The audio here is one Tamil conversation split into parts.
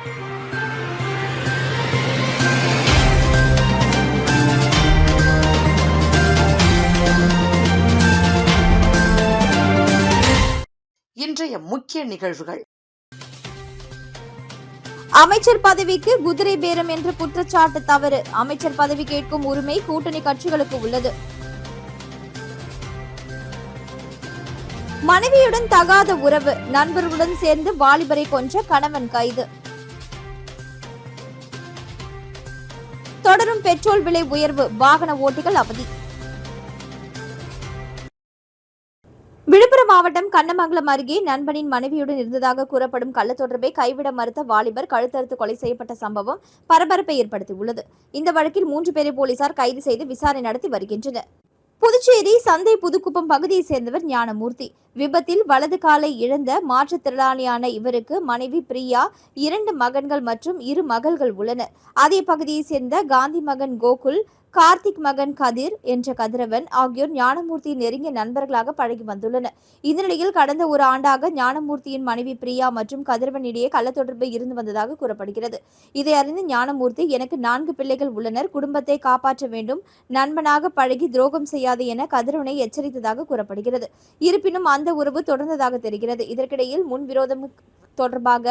இன்றைய முக்கிய நிகழ்வுகள். அமைச்சர் பதவிக்கு குதிரை பேரம் என்ற குற்றச்சாட்டு தவறு. அமைச்சர் பதவி கேட்கும் உரிமை கூட்டணி கட்சிகளுக்கு உள்ளது. மனைவியுடன் தகாத உறவு, நண்பர்களுடன் சேர்ந்து வாலிபரை கொன்ற கணவன் கைது. தொடரும் பெட்ரோல் விலை உயர்வு, வாகன ஓட்டிகள் அவதி. விழுப்புரம் மாவட்டம் கண்ணமங்கலம் அருகே நண்பனின் மனைவியுடன் இருந்ததாக கூறப்படும் கள்ள தொடர்பை கைவிட மறுத்த வாலிபர் கழுத்தறுத்து கொலை செய்யப்பட்ட சம்பவம் பரபரப்பை ஏற்படுத்தியுள்ளது. இந்த வழக்கில் 3 பேரை போலீசார் கைது செய்து விசாரணை நடத்தி வருகின்றனர். புதுச்சேரி சந்தை புதுக்குப்பம் பகுதியைச் சேர்ந்தவர் ஞானமூர்த்தி. விபத்தில் வலது காலை இழந்த மாற்றுத்திறனாளியான இவருக்கு மனைவி பிரியா, 2 மகன்கள் மற்றும் 2 மகள்கள் உள்ளனர். அதே பகுதியைச் சேர்ந்த காந்தி மகன் கோகுல், கார்த்திக் மகன் கதிர் என்ற கதிரவன் ஆகியோர் ஞானமூர்த்தியின் நெருங்கிய நண்பர்களாக பழகி வந்துள்ளனர். இந்த நிலையில் கடந்த ஒரு ஆண்டாக ஞானமூர்த்தியின் மனைவி பிரியா மற்றும் கதிரவன் இடையே கள்ளத்தொடர்பு இருந்து வந்ததாக கூறப்படுகிறது. இதை அறிந்து ஞானமூர்த்தி, எனக்கு 4 பிள்ளைகள் உள்ளனர், குடும்பத்தை காப்பாற்ற வேண்டும், நண்பனாக பழகி துரோகம் செய்யாது என கதிரவனை எச்சரித்ததாக கூறப்படுகிறது. இருப்பினும் அந்த உறவு தொடர்ந்ததாக தெரிகிறது. இதற்கிடையில் முன்விரோதம் தொடர்பாக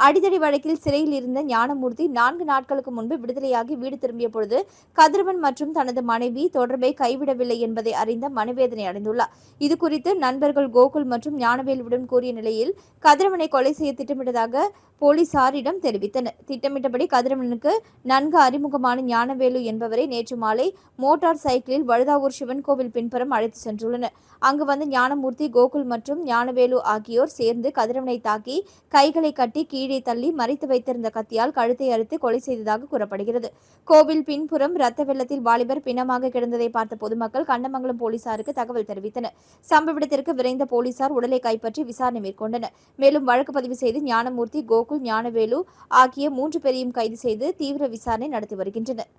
அடிதடி வழக்கில் சிறையில் இருந்த ஞானமூர்த்தி 4 நாட்களுக்கு முன்பு விடுதலையாகி வீடு திரும்பிய பொழுது கதிரவன் மற்றும் தனது மனைவி தொடர்பை கைவிடவில்லை என்பதை அறிந்த மனவேதனை அடைந்துள்ளார். இதுகுறித்து நண்பர்கள் கோகுல் மற்றும் ஞானவேலுவிடம் கூறிய நிலையில் கதிரவனை கொலை செய்ய திட்டமிட்டதாக போலீசாரிடம் தெரிவித்தனர். திட்டமிட்டபடி கதிரவனுக்கு நன்கு அறிமுகமான ஞானவேலு என்பவரை நேற்று மாலை மோட்டார் சைக்கிளில் வழுதாவூர் சிவன் கோவில் பின்புறம் அழைத்து சென்றுள்ளனர். அங்கு வந்த ஞானமூர்த்தி, கோகுல் மற்றும் ஞானவேலு ஆகியோர் சேர்ந்து கதிரவனை தாக்கி கைகளை கட்டி கீழே தள்ளி மறைத்து வைத்திருந்த கத்தியால் கழுத்தை அறுத்து கொலை செய்ததாக கூறப்படுகிறது. கோவில் பின்புறம் ரத்த வெள்ளத்தில் வாலிபர் பிணமாக கிடந்ததை பார்த்த பொதுமக்கள் கண்ணமங்கலம் போலீசாருக்கு தகவல் தெரிவித்தனர். சம்பவ இடத்திற்கு விரைந்த போலீசார் உடலை கைப்பற்றி விசாரணை மேற்கொண்டனர். மேலும் வழக்கு பதிவு செய்து ஞானமூர்த்தி, கோகுல், ஞானவேலு ஆகிய 3 பேரையும் கைது செய்து தீவிர விசாரணை நடத்தி வருகின்றனர்.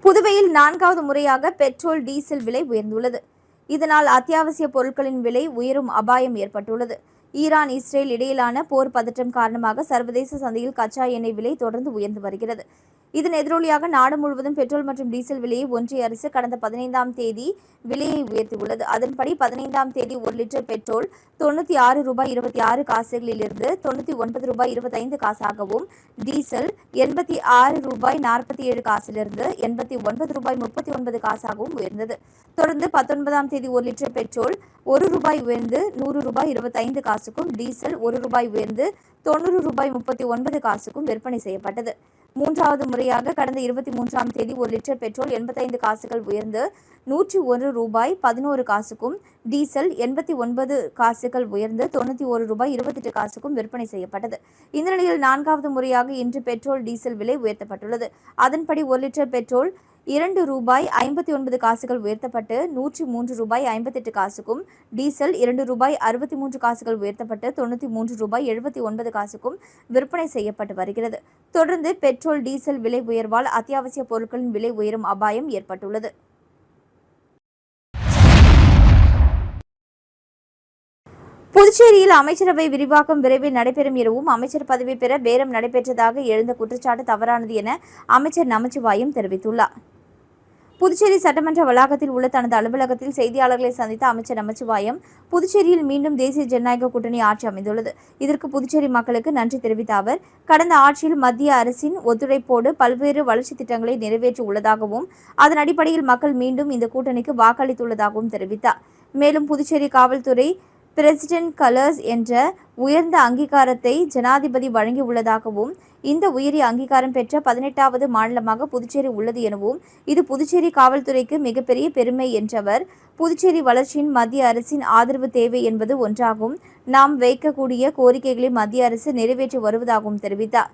புதுவையில் 4வது முறையாக பெட்ரோல், டீசல் விலை உயர்ந்துள்ளது. இதனால் அத்தியாவசிய பொருட்களின் விலை உயரும் அபாயம் ஏற்பட்டுள்ளது. ஈரான், இஸ்ரேல் இடையிலான போர் பதற்றம் காரணமாக சர்வதேச சந்தையில் கச்சா எண்ணெய் விலை தொடர்ந்து உயர்ந்து வருகிறது. இதன் எதிரொலியாக நாடு முழுவதும் பெட்ரோல் மற்றும் டீசல் விலையை ஒன்றிய அரசு கடந்த 15ஆம் தேதி விலையை உயர்த்தியுள்ளது. அதன்படி 15ஆம் தேதி 1 லிட்டர் பெட்ரோல் $96.26 $99.25 டீசல் $86.47 $89.39 உயர்ந்தது. தொடர்ந்து 19ஆம் தேதி 1 லிட்டர் பெட்ரோல் ₹1 உயர்ந்து $100.25 டீசல் ₹1 உயர்ந்து $90.39 விற்பனை செய்யப்பட்டது. 3வது முறையாக கடந்த 23ஆம் தேதி 1 லிட்டர் பெட்ரோல் 85 காசுகள் உயர்ந்து $101.11 டீசல் 89 காசுகள் உயர்ந்து $91.28 விற்பனை செய்யப்பட்டது. இந்த நிலையில் 4வது முறையாக இன்று பெட்ரோல், டீசல் விலை உயர்த்தப்பட்டுள்ளது. அதன்படி 1 லிட்டர் பெட்ரோல் $2.59 உயர்த்தப்பட்டு $103.58, டீசல் $2.63 உயர்த்தப்பட்டு $93.79 விற்பனை செய்யப்பட்டு வருகிறது. தொடர்ந்து பெட்ரோல், டீசல் விலை உயர்வால் அத்தியாவசிய பொருட்களின் விலை உயரும் அபாயம் ஏற்பட்டுள்ளது. புதுச்சேரியில் அமைச்சரவை விரிவாக்கம் விரைவில் நடைபெறும் எனவும் அமைச்சர் பதவி பெற பேரம் நடைபெற்றதாக எழுந்த குற்றச்சாட்டு தவறானது என அமைச்சர் நமச்சிவாயம் தெரிவித்துள்ளார். புதுச்சேரி சட்டமன்ற வளாகத்தில் உள்ள தனது அலுவலகத்தில் செய்தியாளர்களை சந்தித்த அமைச்சர் நமச்சிவாயம், புதுச்சேரியில் மீண்டும் தேசிய ஜனநாயக கூட்டணி ஆட்சி அமைந்துள்ளது. இதற்கு புதுச்சேரி மக்களுக்கு நன்றி தெரிவித்த அவர், கடந்த ஆட்சியில் மத்திய அரசின் ஒத்துழைப்போடு பல்வேறு வளர்ச்சி திட்டங்களை நிறைவேற்றி உள்ளதாகவும் அதன் அடிப்படையில் மக்கள் மீண்டும் இந்த கூட்டணிக்கு வாக்களித்துள்ளதாகவும் தெரிவித்தார். மேலும் புதுச்சேரி காவல்துறை பிரசிடென்ட் கலர்ஸ் என்ற உயர்ந்த அங்கீகாரத்தை ஜனாதிபதி வழங்கியுள்ளதாகவும் இந்த உயரிய அங்கீகாரம் பெற்ற 18வது மாநிலமாக புதுச்சேரி உள்ளது எனவும் இது புதுச்சேரி காவல்துறைக்கு மிகப்பெரிய பெருமை என்றவர், புதுச்சேரி வளர்ச்சியின் மத்திய அரசின் ஆதரவு தேவை என்பது ஒன்றாகும். நாம் வைக்கக்கூடிய கோரிக்கைகளை மத்திய அரசு நிறைவேற்றி வருவதாகவும் தெரிவித்தார்.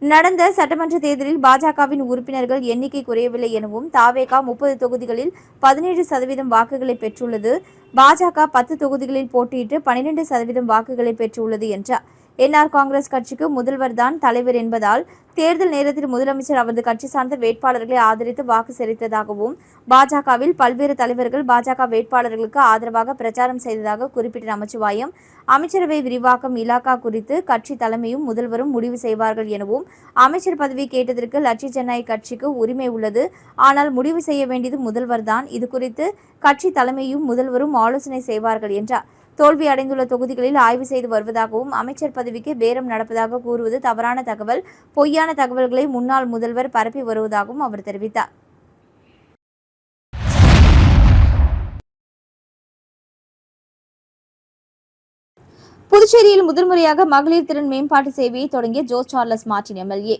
நடந்த சட்டமன்ற தேர்தலில் பாஜகவின் உறுப்பினர்கள் எண்ணிக்கை குறையவில்லை எனவும் தாவேகா 30 தொகுதிகளில் 17% வாக்குகளை பெற்றுள்ளது, பாஜக 10 தொகுதிகளில் போட்டியிட்டு 12% வாக்குகளை பெற்றுள்ளது என்றார். என்ஆர் காங்கிரஸ் கட்சிக்கு முதல்வர் தான் தலைவர் என்பதால் தேர்தல் நேரத்தில் முதலமைச்சர் அவரது கட்சி சார்ந்த வேட்பாளர்களை ஆதரித்து வாக்கு செலுத்தியதாகவும் பாஜகவில் பல்வேறு தலைவர்கள் பாஜக வேட்பாளர்களுக்கு ஆதரவாக பிரச்சாரம் செய்ததாக குறிப்பிட்ட நமச்சிவாயம், அமைச்சரவை விரிவாக்கம் இலாக்கா குறித்து கட்சி தலைமையும் முதல்வரும் முடிவு செய்வார்கள் எனவும், அமைச்சர் பதவி கேட்டதற்கு லட்சிய ஜனநாயக கட்சிக்கு உரிமை உள்ளது, ஆனால் முடிவு செய்ய வேண்டியது முதல்வர் தான். இது குறித்து கட்சி தலைமையும் முதல்வரும் ஆலோசனை செய்வார்கள் என்றார். தோல்வி அடைந்துள்ள தொகுதிகளில் ஆய்வு செய்து வருவதாகவும், அமைச்சர் பதவிக்கு பேரம் நடப்பதாக கூறுவது தவறான தகவல், பொய்யான தகவல்களை முன்னாள் முதல்வர் பரப்பி வருவதாகவும் அவர் தெரிவித்தார். புதுச்சேரியில் முதன்முறையாக மகளிர் திறன் மேம்பாட்டு சேவையை தொடங்கிய ஜோஸ் சார்லஸ் மார்டின் எம்எல்ஏ.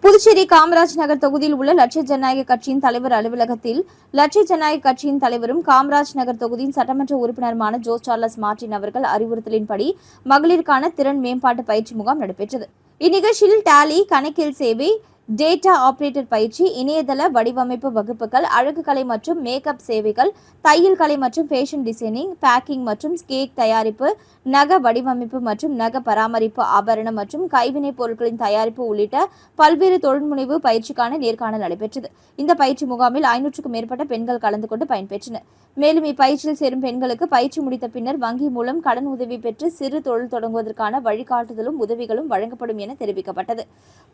புதுச்சேரி காமராஜ் நகர் தொகுதியில் உள்ள லட்சிய ஜனநாயக கட்சியின் தலைவர் அலுவலகத்தில் லட்சிய ஜனநாயக கட்சியின் தலைவரும் காமராஜ் நகர் தொகுதியின் சட்டமன்ற உறுப்பினருமான ஜோஸ் சார்லஸ் மார்டின் அவர்கள் அறிவுறுத்தலின்படி மகளிருக்கான திறன் மேம்பாட்டு பயிற்சி முகாம் நடைபெற்றது. இந்நிகழ்ச்சியில் டாலி, கணக்கியல் சேவை, டேட்டா ஆபரேட்டர் பயிற்சி, இணையதள வடிவமைப்பு வகுப்புகள், அழகு கலை மற்றும் மேக்கப் சேவைகள், தையல் கலை மற்றும் ஃபேஷன் டிசைனிங், பேக்கிங் மற்றும் கேக் தயாரிப்பு, நக வடிவமைப்பு மற்றும் நக பராமரிப்பு, ஆபரணம் மற்றும் கைவினைப் பொருட்களின் தயாரிப்பு உள்ளிட்ட பல்வேறு தொழில்முனைவு பயிற்சிக்கான நேர்காணல் நடைபெற்றது. இந்த பயிற்சி முகாமில் 500க்கும் மேற்பட்ட பெண்கள் கலந்து கொண்டு பயன்பெற்றனர். மேலும் இப்பயிற்சியில் சேரும் பெண்களுக்கு பயிற்சி முடித்த பின்னர் வங்கி மூலம் கடன் உதவி பெற்று சிறு தொழில் தொடங்குவதற்கான வழிகாட்டுதலும் உதவிகளும் வழங்கப்படும் என தெரிவிக்கப்பட்டது.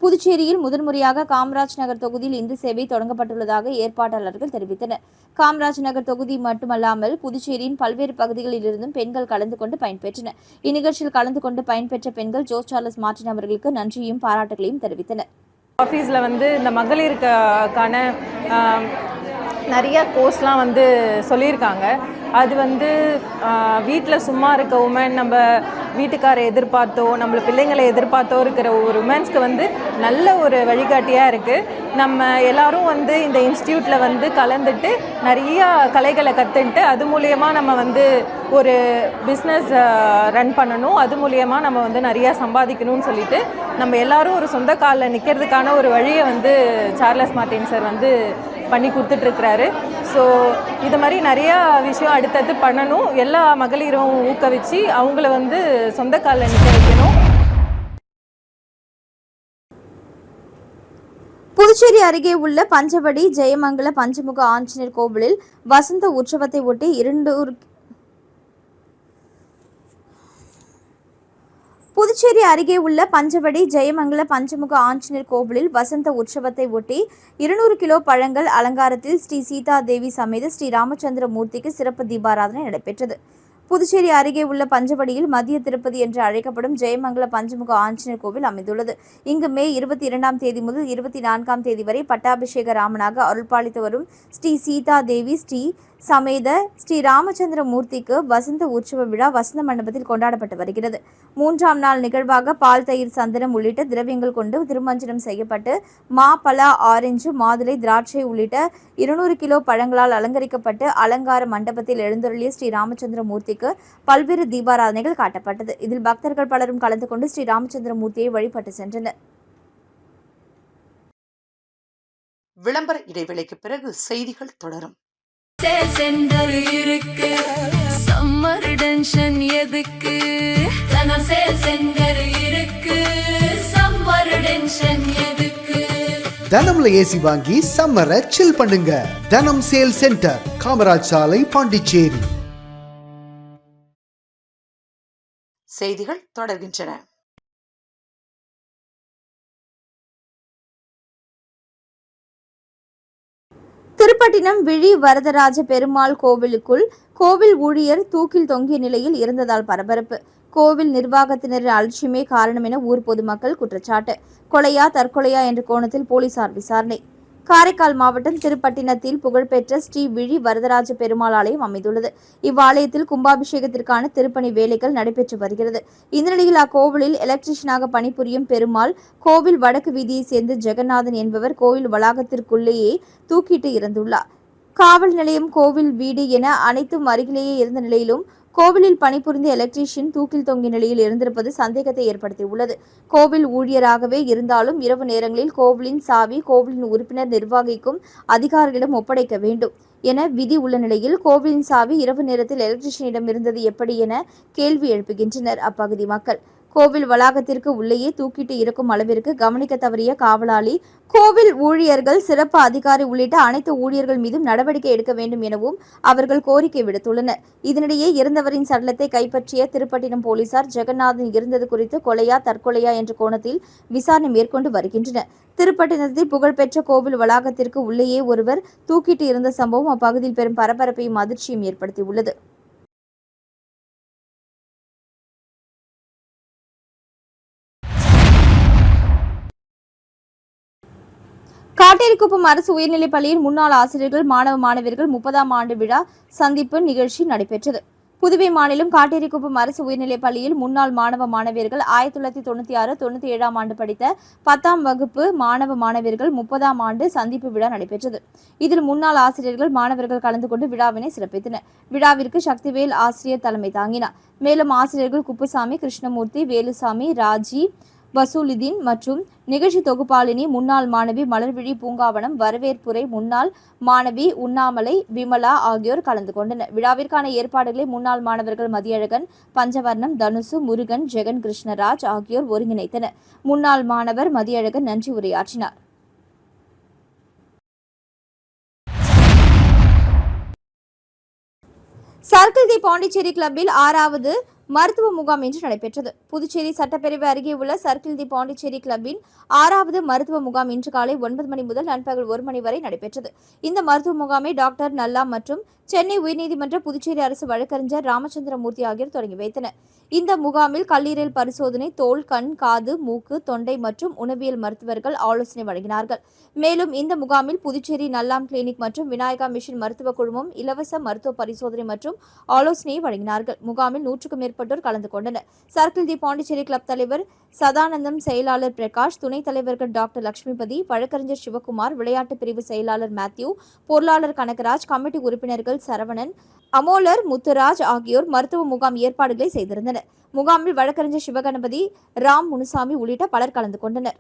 புதுச்சேரியில் முதன்முறையாக காமராஜ் நகர் தொகுதியில் இந்த சேவை தொடங்கப்பட்டுள்ளதாக ஏற்பாட்டாளர்கள் தெரிவித்தனர். காமராஜ் நகர் தொகுதி மட்டுமல்லாமல் புதுச்சேரியின் பல்வேறு பகுதிகளில் இருந்தும் பெண்கள் கலந்து கொண்டு பயன்பெற்றனர். இந்நிகழ்ச்சியில் கலந்து கொண்டு பயன்பெற்ற பெண்கள் ஜோஸ் சார்லஸ் மார்டின் அவர்களுக்கு நன்றியையும் பாராட்டுகளையும் தெரிவித்தனர். ஆஃபீஸில் இந்த மகளிருக்கான நிறைய கோர்ஸ்லாம் சொல்லியிருக்காங்க. அது வீட்டில் சும்மா இருக்க உமன், நம்ம வீட்டுக்காரை எதிர்பார்த்தோ நம்மளை பிள்ளைங்களை எதிர்பார்த்தோ இருக்கிற ஒரு உமன்ஸ்க்கு நல்ல ஒரு வழிகாட்டியாக இருக்குது. நம்ம எல்லாரும் இந்த இன்ஸ்டியூட்டில் கலந்துட்டு நிறையா கலைகளை கற்றுன்ட்டு அது மூலியமாக நம்ம ஒரு பிஸ்னஸ் ரன் பண்ணணும், அது மூலியமாக நம்ம நிறையா சம்பாதிக்கணும்னு சொல்லிட்டு நம்ம எல்லாரும் ஒரு சொந்த காலில் நிற்கிறதுக்கான ஒரு வழியை சார்லஸ் மார்டின் சார் பண்ணி கொடுத்துட்ருக்கிறாரு. ஸோ இது மாதிரி நிறையா விஷயம் அடுத்தடுத்து பண்ணணும். எல்லா மகளிரும் ஊக்குவிச்சு அவங்கள சொந்த காலில் நிற்க வைக்கணும். புதுச்சேரி அருகே உள்ள பஞ்சவடி ஜெயமங்கல பஞ்சமுக ஆஞ்சநேயர் கோவிலில் வசந்த உற்சவத்தை ஒட்டி 200 புதுச்சேரி அருகே உள்ள பஞ்சவடி ஜெயமங்கல பஞ்சமுக ஆஞ்சநேயர் கோவிலில் வசந்த உற்சவத்தை ஒட்டி 200 கிலோ பழங்கள் அலங்காரத்தில் ஸ்ரீ சீதா தேவி சமேத ஸ்ரீ ராமச்சந்திர மூர்த்திக்கு சிறப்பு தீபாராதனை நடைபெற்றது. புதுச்சேரி அருகே உள்ள பஞ்சவடியில் மத்திய திருப்பதி என்று அழைக்கப்படும் ஜெயமங்கல பஞ்சமுக ஆஞ்சநேயர் கோவில் அமைந்துள்ளது. இங்கு மே 22ஆம் தேதி முதல் 24ஆம் தேதி வரை பட்டாபிஷேக ராமனாக அருள்பாலித்து வரும் ஸ்ரீ சீதா தேவி ஸ்ரீ சமேத ஸ்ரீ ராமச்சந்திர மூர்த்திக்கு வசந்த உற்சவ விழா வசந்த மண்டபத்தில் கொண்டாடப்பட்டு வருகிறது. 3ஆம் நாள் நிகழ்வாக பால், தயிர், சந்தனம் உள்ளிட்ட திரவியங்கள் கொண்டு திருமஞ்சனம் செய்யப்பட்டு மா, பலா, ஆரஞ்சு, மாதுளை, திராட்சை உள்ளிட்ட 200 கிலோ பழங்களால் அலங்கரிக்கப்பட்டு அலங்கார மண்டபத்தில் எழுந்தருளிய ஸ்ரீ ராமச்சந்திர மூர்த்திக்கு பல்வேறு தீபாராதனைகள் காட்டப்பட்டது. இதில் பக்தர்கள் பலரும் கலந்து கொண்டு ஸ்ரீ ராமச்சந்திர மூர்த்தியை வழிபட்டு சென்றனர். விளம்பர இடைவேளைக்கு பிறகு செய்திகள் தொடரும். சென்டர் இருக்கு, சம்மர் டென்ஷன் எதுக்கு? தனம் சேல் சென்டர் இருக்கு, சம்மர் டென்ஷன் எதுக்கு? தனம்ல ஏசி வாங்கி சம்மரை சில் பண்ணுங்க. தனம் சேல் சென்டர், காமராஜ் சாலை, பாண்டிச்சேரி. செய்திகள் தொடர்கின்றன. திருப்பட்டினம் விழி வரதராஜ பெருமாள் கோவிலுக்குள் கோவில் ஊழியர் தூக்கில் தொங்கிய நிலையில் இருந்ததால் பரபரப்பு. கோவில் நிர்வாகத்தினரின் அலட்சியமே காரணம் என ஊர் பொதுமக்கள் குற்றச்சாட்டு. கொலையா தற்கொலையா என்ற கோணத்தில் போலீசார் விசாரணை. காரைக்கால் மாவட்டம் திருப்பட்டினத்தில் புகழ்பெற்ற ஸ்ரீ விழி வரதராஜ பெருமாள் ஆலயம் அமைந்துள்ளது. இவ்வாலயத்தில் கும்பாபிஷேகத்திற்கான திருப்பணி வேலைகள் நடைபெற்று வருகிறது. இந்த நிலையில் அக்கோவிலில் எலக்ட்ரீஷியனாக பணிபுரியும் பெருமாள் கோவில் வடக்கு வீதியை சேர்ந்த ஜெகநாதன் என்பவர் கோவில் வளாகத்திற்குள்ளேயே தூக்கிட்டு இறந்துள்ளார். காவல் நிலையம், கோவில் வீடு என அனைத்தும் அருகிலேயே இருந்த நிலையிலும் கோவிலில் பணிபுரிந்த எலக்ட்ரீஷியன் தூக்கில் தொங்கிய நிலையில் இருந்திருப்பது சந்தேகத்தை ஏற்படுத்தியுள்ளது. கோவில் ஊழியராகவே இருந்தாலும் இரவு நேரங்களில் கோவிலின் சாவி கோவிலின் உறுப்பினர் நிர்வாகிக்கும் அதிகாரிகளிடம் ஒப்படைக்க வேண்டும். என விதி உள்ள நிலையில் கோவிலின் சாவி இரவு நேரத்தில் எலக்ட்ரிஷியனிடம் இருந்தது எப்படி என கேள்வி எழுப்புகின்றனர் அப்பகுதி மக்கள். கோவில் வளாகத்திற்கு உள்ளேயே தூக்கிட்டு இருக்கும் அளவிற்கு கவனிக்க தவறிய காவலாளி, கோவில் ஊழியர்கள், சிறப்பு அதிகாரி உள்ளிட்ட அனைத்து ஊழியர்கள் மீதும் நடவடிக்கை எடுக்க வேண்டும் எனவும் அவர்கள் கோரிக்கை விடுத்துள்ளனர். இதனிடையே இறந்தவரின் சடலத்தை கைப்பற்றிய திருப்பட்டினம் போலீசார் ஜெகநாதன் இருந்தது குறித்து கொலையா தற்கொலையா என்ற கோணத்தில் விசாரணை மேற்கொண்டு வருகின்றனர். திருப்பட்டினத்தில் புகழ்பெற்ற கோவில் வளாகத்திற்கு உள்ளேயே ஒருவர் தூக்கிட்டு இருந்த சம்பவம் அப்பகுதியில் பெரும் பரபரப்பையும் அதிர்ச்சியும் ஏற்படுத்தியுள்ளது. காட்டேரிக்குப்பம் அரசு உயர்நிலைப் பள்ளியில் முன்னாள் ஆசிரியர்கள், மாணவ மாணவியர்கள் 30ஆம் ஆண்டு விழா சந்திப்பு நிகழ்ச்சி நடைபெற்றது. புதுவை மாநிலம் காட்டேரிக்குப்பம் அரசு உயர்நிலைப் பள்ளியில் முன்னாள் மாணவ மாணவியர்கள் 1996-97ஆம் ஆண்டு படித்த 10ஆம் வகுப்பு மாணவ மாணவியர்கள் 30ஆம் ஆண்டு சந்திப்பு விழா நடைபெற்றது. இதில் முன்னாள் ஆசிரியர்கள், மாணவர்கள் கலந்து கொண்டு விழாவினை சிறப்பித்தனர். விழாவிற்கு சக்திவேல் ஆசிரியர் தலைமை தாங்கினார். மேலும் ஆசிரியர்கள் குப்புசாமி, கிருஷ்ணமூர்த்தி, வேலுசாமி, ராஜி, வசூலுதீன் மற்றும் நிகழ்ச்சி தொகுப்பாளினி முன்னாள் மாணவி மலர்விழி பூங்காவனம், வரவேற்புரை முன்னாள் மாணவி உண்ணாமலை விமலா ஆகியோர் கலந்து கொண்டனர். விழாவிற்கான ஏற்பாடுகளை முன்னாள் மாணவர்கள் மதியழகன், பஞ்சவர்ணம், தனுசு, முருகன், ஜெகன் கிருஷ்ணராஜ் ஆகியோர் ஒருங்கிணைத்தனர். முன்னாள் மாணவர் மதியழகன் நன்றி உரையாற்றினார். சர்க்கிள் தி பாண்டிச்சேரி கிளப்பில் 6வது மருத்துவ முகாம் இன்று நடைபெற்றது. புதுச்சேரி சட்டப்பேரவை அருகே உள்ள சர்க்கிள் தி பாண்டிச்சேரி கிளப்பின் 6வது மருத்துவ முகாம் இன்று காலை 9 மணி முதல் நண்பகல் 1 மணி வரை நடைபெற்றது. இந்த மருத்துவ முகாமை டாக்டர் நல்லா மற்றும் சென்னை உயர்நீதிமன்ற புதுச்சேரி அரசு வழக்கறிஞர் ராமச்சந்திரமூர்த்தி ஆகியோர் தொடங்கி வைத்தனர். இந்த முகாமில் கல்லீரல் பரிசோதனை, தோல், கண், காது, மூக்கு, தொண்டை மற்றும் உணவியல் மருத்துவர்கள் ஆலோசனை வழங்கினார்கள். மேலும் இந்த முகாமில் புதுச்சேரி நல்லாம் கிளினிக் மற்றும் விநாயகா மிஷன் மருத்துவ குழுமம் இலவச மருத்துவ பரிசோதனை மற்றும் ஆலோசனையை வழங்கினார்கள். முகாமில் 100க்கும் மேற்பட்டோர் கலந்து கொண்டனர். சர்க்கிள் தி பாண்டிச்சேரி கிளப் தலைவர் சதானந்தம், செயலாளர் பிரகாஷ், துணைத் தலைவர்கள் டாக்டர் லட்சுமிபதி, வழக்கறிஞர் சிவகுமார், விளையாட்டு பிரிவு செயலாளர் மேத்யூ, பொருளாளர் கனகராஜ், கமிட்டி உறுப்பினர்கள் சரவணன், அமோலர், முத்துராஜ் ஆகியோர் மருத்துவ முகாம் ஏற்பாடுகளை செய்திருந்தனர். முகாமில் வழக்கறிஞர் சிவகணபதி, ராம், முனுசாமி உள்ளிட்ட பலர் கலந்து கொண்டனர்.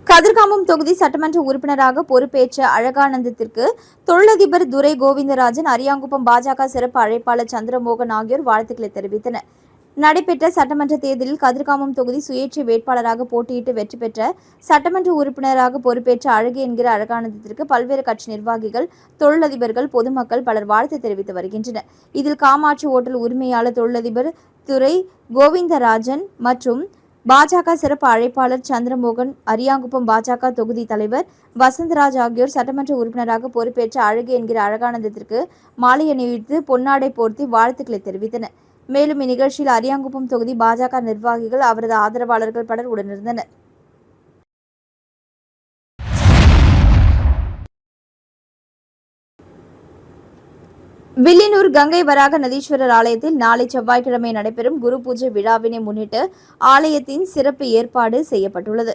கதிர்காமம் தொகுதி சட்டமன்ற உறுப்பினராக பொறுப்பேற்ற அழகானந்தத்திற்கு தொழிலதிபர் துரை கோவிந்தராஜன், அரியாங்குப்பம் பாஜக சிறப்பு அழைப்பாளர் சந்திரமோகன் ஆகியோர் வாழ்த்துக்களை தெரிவித்தனர். நடைபெற்ற சட்டமன்ற தேர்தலில் கதிர்காமம் தொகுதி சுயேட்சை வேட்பாளராக போட்டியிட்டு வெற்றி பெற்ற சட்டமன்ற உறுப்பினராக பொறுப்பேற்ற அழகு என்கிற அழகானந்தத்திற்கு பல்வேறு கட்சி நிர்வாகிகள், தொழிலதிபர்கள், பொதுமக்கள் பலர் வாழ்த்து தெரிவித்து வருகின்றனர். இதில் காமாட்சி ஓட்டல் உரிமையாளர் தொழிலதிபர் துரை கோவிந்தராஜன் மற்றும் பாஜக சிறப்பு அழைப்பாளர் சந்திரமோகன், அரியாங்குப்பம் பாஜக தொகுதி தலைவர் வசந்தராஜ் ஆகியோர் சட்டமன்ற உறுப்பினராக பொறுப்பேற்ற அழகு என்கிற அழகானந்தத்திற்கு மாலை அணிவித்து பொன்னாடை போர்த்தி வாழ்த்துக்களை தெரிவித்தனர். மேலும் இந்நிகழ்ச்சியில் அரியாங்குப்பம் தொகுதி பாஜக நிர்வாகிகள், அவரது ஆதரவாளர்கள் பலர் உடனிருந்தனர். வில்லியனூர் கங்கை வராக நதீஸ்வரர் ஆலயத்தில் நாளை செவ்வாய்க்கிழமை நடைபெறும் குரு பூஜை விழாவினை முன்னிட்டு ஆலயத்தின் சிறப்பு ஏற்பாடு செய்யப்பட்டுள்ளது.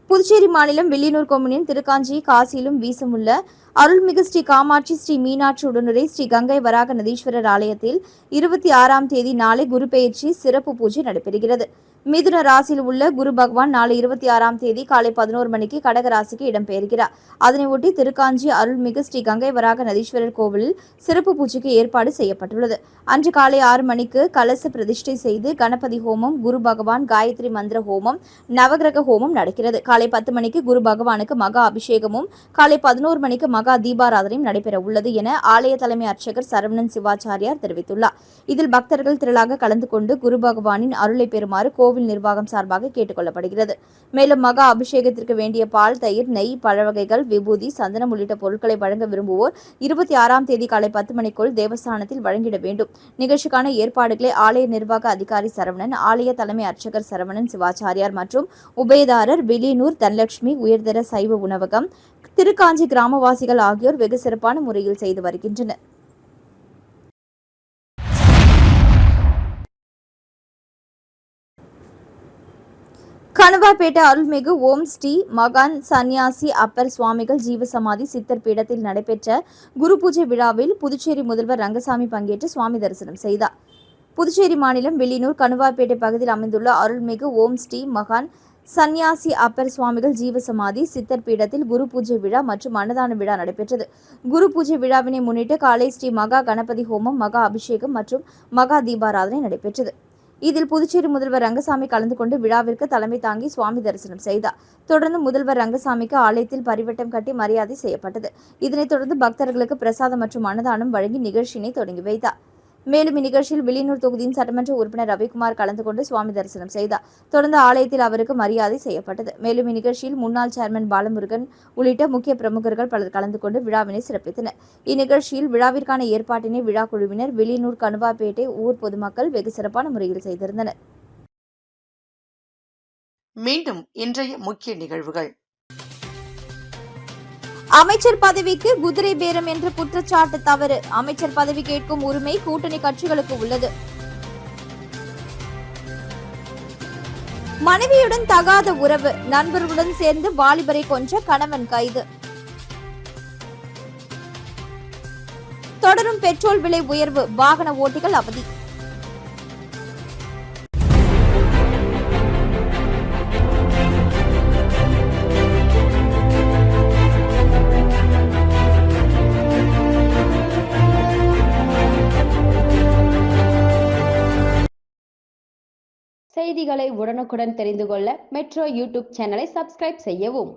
புதுச்சேரி மாநிலம் வில்லியனூர் கொம்யூனியன் திருக்காஞ்சி காசியிலும் வீசமுள்ள அருள்மிகு ஸ்ரீ காமாட்சி, ஸ்ரீ மீனாட்சி உடனுரை ஸ்ரீ கங்கை வராக நதீஸ்வரர் ஆலயத்தில் 26ஆம் தேதி நாளை குரு பெயர்ச்சி சிறப்பு பூஜை நடைபெறுகிறது. மிதுன ராசியில் உள்ள குரு பகவான் நாளை 26ஆம் தேதி காலை 11 மணிக்கு கடக ராசிக்கு இடம்பெயர்கிறார். அதனையொட்டி திருக்காஞ்சி அருள்மிகு ஸ்ரீ கங்கை வராக நதீஸ்வரர் கோவிலில் சிறப்பு பூஜைக்கு ஏற்பாடு செய்யப்பட்டுள்ளது. அன்று காலை 6 மணிக்கு கலச பிரதிஷ்டை செய்து கணபதி ஹோமம், குரு பகவான் காயத்ரி மந்திர ஹோமம், நவகிரக ஹோமம் நடக்கிறது. காலை 10 மணிக்கு குரு பகவானுக்கு மகா அபிஷேகமும், காலை 11 மணிக்கு மகா தீபாராதனையும் நடைபெற உள்ளது என ஆலய தலைமை அர்ச்சகர் சரவணன் சிவாச்சாரியார் தெரிவித்துள்ளார். இதில் பக்தர்கள் திரளாக கலந்து கொண்டு குரு பகவானின் அருளை பெறுமாறு கோவில் நிர்வாகம் சார்பாக கேட்டுக் கொள்ளப்படுகிறது. மேலும் மகா அபிஷேகத்திற்கு வேண்டிய பால், தயிர், நெய், பழவகைகள், விபூதி, சந்தனம் உள்ளிட்ட பொருட்களை வழங்க விரும்புவோர் 26ஆம் தேதி காலை 10 மணிக்குள் தேவஸ்தானத்தில் வழங்கிட வேண்டும். நிகழ்ச்சிக்கான ஏற்பாடுகளை ஆலய நிர்வாக அதிகாரி சரவணன், ஆலய தலைமை அர்ச்சகர் சரவணன் சிவாச்சாரியார் மற்றும் உபயதாரர் வில்லியனூர் தனலட்சுமி உயர்தர சைவ உணவகம், திருக்காஞ்சி கிராமவாசிகள் ஆகியோர் வெகு சிறப்பான முறையில் செய்து வருகின்றனர். கணுவாப்பேட்டை அருள்மிகு ஓம் ஸ்ரீ மகான் சன்னியாசி அப்பர் சுவாமிகள் ஜீவசமாதி சித்தர் பீடத்தில் நடைபெற்ற குரு பூஜை விழாவில் புதுச்சேரி முதல்வர் ரங்கசாமி பங்கேற்று சுவாமி தரிசனம் செய்தார். புதுச்சேரி மாநிலம் வில்லியனூர் கணுவாப்பேட்டை பகுதியில் அமைந்துள்ள அருள்மிகு ஓம் ஸ்ரீ மகான் சன்னியாசி அப்பர் சுவாமிகள் ஜீவசமாதி சித்தர் பீடத்தில் குரு பூஜை விழா மற்றும் அன்னதான விழா நடைபெற்றது. குரு பூஜை விழாவினை முன்னிட்டு காலை ஸ்ரீ மகா கணபதி ஹோமம், மகா அபிஷேகம் மற்றும் மகா தீபாராதனை நடைபெற்றது. இதில் புதுச்சேரி முதல்வர் ரங்கசாமி கலந்து கொண்டு விழாவிற்கு தலைமை தாங்கி சுவாமி தரிசனம் செய்தார். தொடர்ந்து முதல்வர் ரங்கசாமிக்கு ஆலயத்தில் பரிவட்டம் கட்டி மரியாதை செய்யப்பட்டது. இதனைத் தொடர்ந்து பக்தர்களுக்கு பிரசாதம் மற்றும் அன்னதானம் வழங்கி நிகழ்ச்சியினை தொடங்கி வைத்தார். மேலும் இந்நிகழ்ச்சியில் வில்லியனூர் தொகுதியின் சட்டமன்ற உறுப்பினர் ரவிக்குமார் கலந்து கொண்டு சுவாமி தரிசனம் செய்தார். தொடர்ந்து ஆலயத்தில் அவருக்கு மரியாதை செய்யப்பட்டது. மேலும் இந்நிகழ்ச்சியில் முன்னாள் சேர்மன் பாலமுருகன் உள்ளிட்ட முக்கிய பிரமுகர்கள் பலர் கலந்து கொண்டு விழாவினை சிறப்பித்தனர். இந்நிகழ்ச்சியில் விழாவிற்கான ஏற்பாட்டினை விழா குழுவினர், வில்லியனூர் கணுவாப்பேட்டை ஊர் பொதுமக்கள் வெகு சிறப்பான முறையில் செய்திருந்தனர். மீண்டும் இன்றைய முக்கிய நிகழ்வுகள். அமைச்சர் பதவிக்கு குதிரை பேரம் என்ற குற்றச்சாட்டு தவறு. அமைச்சர் பதவி கேட்கும் உரிமை கூட்டணி கட்சிகளுக்கு உள்ளது. மனைவியுடன் தகாத உறவு, நண்பர்களுடன் சேர்ந்து வாலிபரை கொன்ற கணவன் கைது. தொடரும் பெட்ரோல் விலை உயர்வு, வாகன ஓட்டிகள் அவதி. செய்திகளை உடனுக்குடன் தெரிந்து கொள்ள மெட்ரோ யூடியூப் சேனலை சப்ஸ்கிரைப் செய்யவும்.